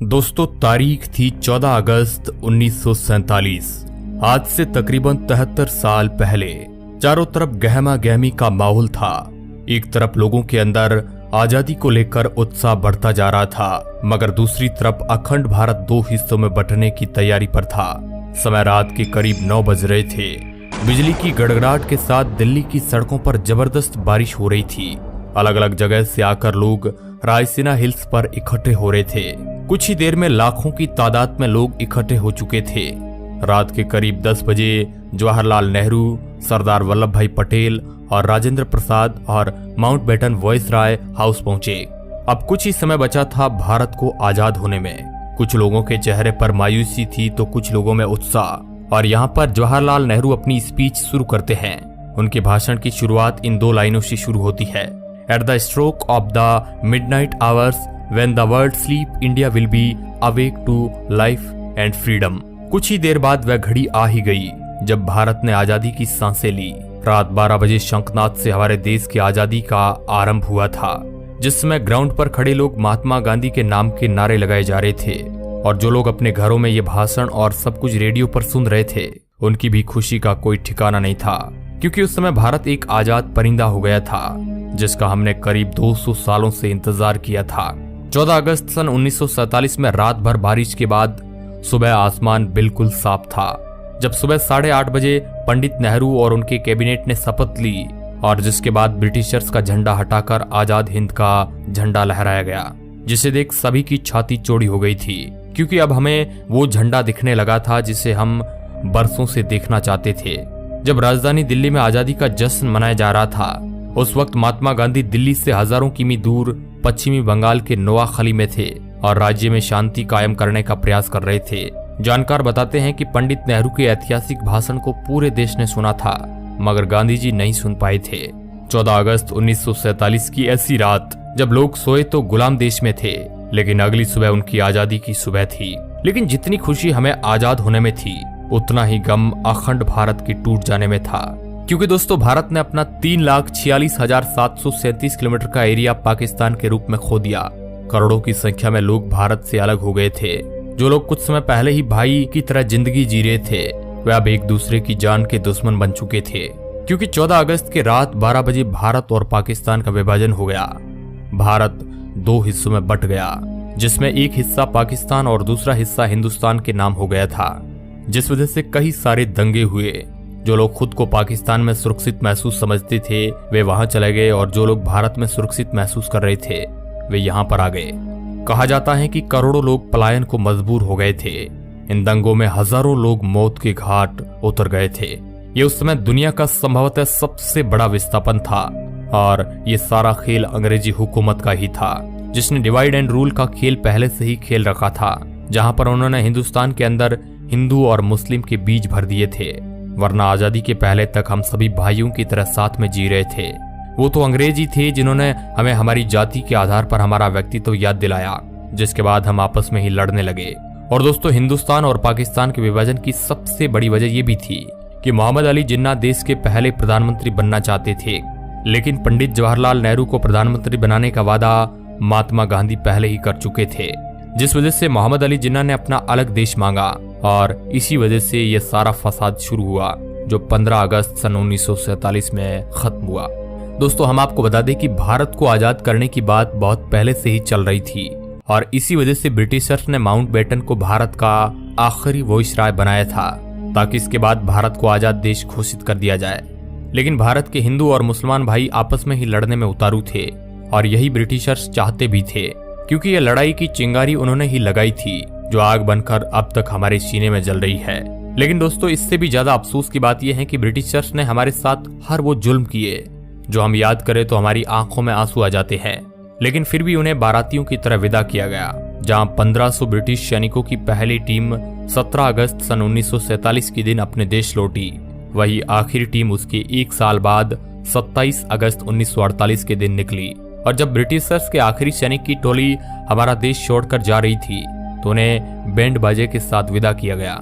दोस्तों, तारीख थी 14 अगस्त 1947। आज से तकरीबन 73 साल पहले चारों तरफ गहमा गहमी का माहौल था। एक तरफ लोगों के अंदर आजादी को लेकर उत्साह बढ़ता जा रहा था, मगर दूसरी तरफ अखंड भारत दो हिस्सों में बंटने की तैयारी पर था। समय रात के करीब 9 बज रहे थे। बिजली की गड़गड़ाहट के साथ दिल्ली की सड़कों पर जबरदस्त बारिश हो रही थी। अलग अलग जगह से आकर लोग रायसीना हिल्स पर इकट्ठे हो रहे थे। कुछ ही देर में लाखों की तादाद में लोग इकट्ठे हो चुके थे। रात के करीब 10 बजे जवाहरलाल नेहरू, सरदार वल्लभ भाई पटेल और राजेंद्र प्रसाद और माउंटबेटन वॉइसराय हाउस पहुंचे। अब कुछ ही समय बचा था भारत को आजाद होने में। कुछ लोगों के चेहरे पर मायूसी थी तो कुछ लोगों में उत्साह। और यहाँ पर जवाहरलाल नेहरू अपनी स्पीच शुरू करते हैं। उनके भाषण की शुरुआत इन 2 लाइनों से शुरू होती है। At the stroke of the midnight hours when the world sleep India will be awake to life and freedom. कुछ ही देर बाद वह घड़ी आ ही गई जब भारत ने आजादी की सांसें ली। रात 12 बजे शंखनाद से हमारे देश की आजादी का आरंभ हुआ था, जिसमें ग्राउंड पर खड़े लोग महात्मा गांधी के नाम के नारे लगाए जा रहे थे। और जो लोग अपने घरों में ये भाषण और सब कुछ रेडियो पर सुन रहे थे, उनकी भी खुशी का कोई ठिकाना नहीं था, क्योंकि उस समय भारत एक आजाद परिंदा हो गया था, जिसका हमने करीब 200 सालों से इंतजार किया था। 14 अगस्त सन 1947 में रात भर बारिश के बाद सुबह आसमान बिल्कुल साफ था। जब सुबह 8:30 बजे पंडित नेहरू और उनके कैबिनेट ने शपथ ली, और जिसके बाद ब्रिटिशर्स का झंडा हटाकर आजाद हिंद का झंडा लहराया गया, जिसे देख सभी की छाती चौड़ी हो गई थी, क्योंकि अब हमें वो झंडा दिखने लगा था जिसे हम बरसों से देखना चाहते थे। जब राजधानी दिल्ली में आजादी का जश्न मनाया जा रहा था, उस वक्त महात्मा गांधी दिल्ली से हजारों किमी दूर पश्चिमी बंगाल के नोआखली में थे और राज्य में शांति कायम करने का प्रयास कर रहे थे। जानकार बताते हैं कि पंडित नेहरू के ऐतिहासिक भाषण को पूरे देश ने सुना था, मगर गांधी जी नहीं सुन पाए थे। 14 अगस्त 1947 की ऐसी रात जब लोग सोए तो गुलाम देश में थे, लेकिन अगली सुबह उनकी आजादी की सुबह थी। लेकिन जितनी खुशी हमें आजाद होने में थी, उतना ही गम अखंड भारत की टूट जाने में था, क्योंकि दोस्तों भारत ने अपना 3,46,737 किलोमीटर का एरिया पाकिस्तान के रूप में खो दिया। करोड़ों की संख्या में लोग भारत से अलग हो गए थे। जो लोग कुछ समय पहले ही भाई की तरह जिंदगी जी रहे थे, वे अब एक दूसरे की जान के दुश्मन बन चुके थे, क्योंकि 14 अगस्त के रात 12 बजे भारत और पाकिस्तान का विभाजन हो गया। भारत 2 हिस्सों में बट गया, जिसमें एक हिस्सा पाकिस्तान और दूसरा हिस्सा हिंदुस्तान के नाम हो गया था, जिस वजह से कई सारे दंगे हुए। जो लोग खुद को पाकिस्तान में सुरक्षित महसूस समझते थे, वे वहां चले गए, और जो लोग भारत में सुरक्षित महसूस कर रहे थे, वे यहाँ पर आ गए। कहा जाता है कि करोड़ों लोग पलायन को मजबूर हो गए थे। इन दंगों में हजारों लोग मौत के घाट उतर गए थे। ये उस समय दुनिया का संभवतः सबसे बड़ा विस्थापन था, और ये सारा खेल अंग्रेजी हुकूमत का ही था, जिसने डिवाइड एंड रूल का खेल पहले से ही खेल रखा था, जहां पर उन्होंने हिंदुस्तान के अंदर हिंदू और मुस्लिम के बीज भर दिए थे। वरना आजादी के पहले तक हम सभी भाइयों की तरह साथ में जी रहे थे। वो तो अंग्रेज ही थे जिन्होंने हमें हमारी जाति के आधार पर हमारा व्यक्तित्व याद दिलाया, जिसके बाद हम आपस में ही लड़ने लगे। और दोस्तों, हिंदुस्तान और पाकिस्तान के विभाजन की सबसे बड़ी वजह ये भी थी कि मोहम्मद अली जिन्ना देश के पहले प्रधानमंत्री बनना चाहते थे, लेकिन पंडित जवाहरलाल नेहरू को प्रधानमंत्री बनाने का वादा महात्मा गांधी पहले ही कर चुके थे, जिस वजह से मोहम्मद अली जिन्ना ने अपना अलग देश मांगा, और इसी वजह से यह सारा फसाद शुरू हुआ, जो 15 अगस्त सन 1947 में खत्म हुआ। दोस्तों, हम आपको बता दें कि भारत को आजाद करने की बात बहुत पहले से ही चल रही थी, और इसी वजह से ब्रिटिशर्स ने माउंटबेटन को भारत का आखिरी वॉइसराय बनाया था, ताकि इसके बाद भारत को आजाद देश घोषित कर दिया जाए। लेकिन भारत के हिंदू और मुसलमान भाई आपस में ही लड़ने में उतारू थे, और यही ब्रिटिशर्स चाहते भी थे, क्योंकि यह लड़ाई की चिंगारी उन्होंने ही लगाई थी, जो आग बनकर अब तक हमारे सीने में जल रही है। लेकिन दोस्तों, इससे भी ज्यादा अफसोस की बात यह है कि ब्रिटिशर्स ने हमारे साथ हर वो जुल्म किए जो हम याद करें तो हमारी आंखों में आंसू आ जाते हैं। लेकिन फिर भी उन्हें बारातियों की तरह विदा किया गया। जहां 1500 ब्रिटिश सैनिकों की पहली टीम 17 अगस्त सन 1947 के दिन अपने देश लौटी, वही आखिरी टीम उसके 1 साल बाद 27 अगस्त 1948 के दिन निकली। और जब ब्रिटिशर्स के आखिरी सैनिक की टोली हमारा देश छोड़कर जा रही थी, तो उन्हें बैंड बाजे के साथ विदा किया गया,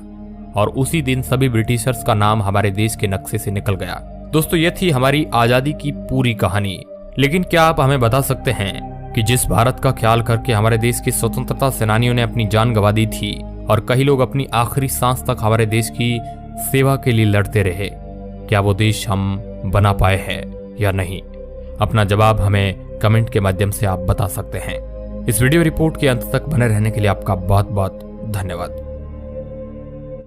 और उसी दिन सभी ब्रिटिशर्स का नाम हमारे देश के नक्शे से निकल गया। दोस्तों, ये थी हमारी आजादी की पूरी कहानी। लेकिन क्या आप हमें बता सकते हैं कि जिस भारत का ख्याल करके हमारे देश के स्वतंत्रता सेनानियों ने अपनी जान गंवा दी थी और कई लोग अपनी आखिरी सांस तक हमारे देश की सेवा के लिए लड़ते रहे, क्या वो देश हम बना पाए हैं या नहीं? अपना जवाब हमें कमेंट के माध्यम से आप बता सकते हैं। इस वीडियो रिपोर्ट के अंत तक बने रहने के लिए आपका बहुत बहुत धन्यवाद।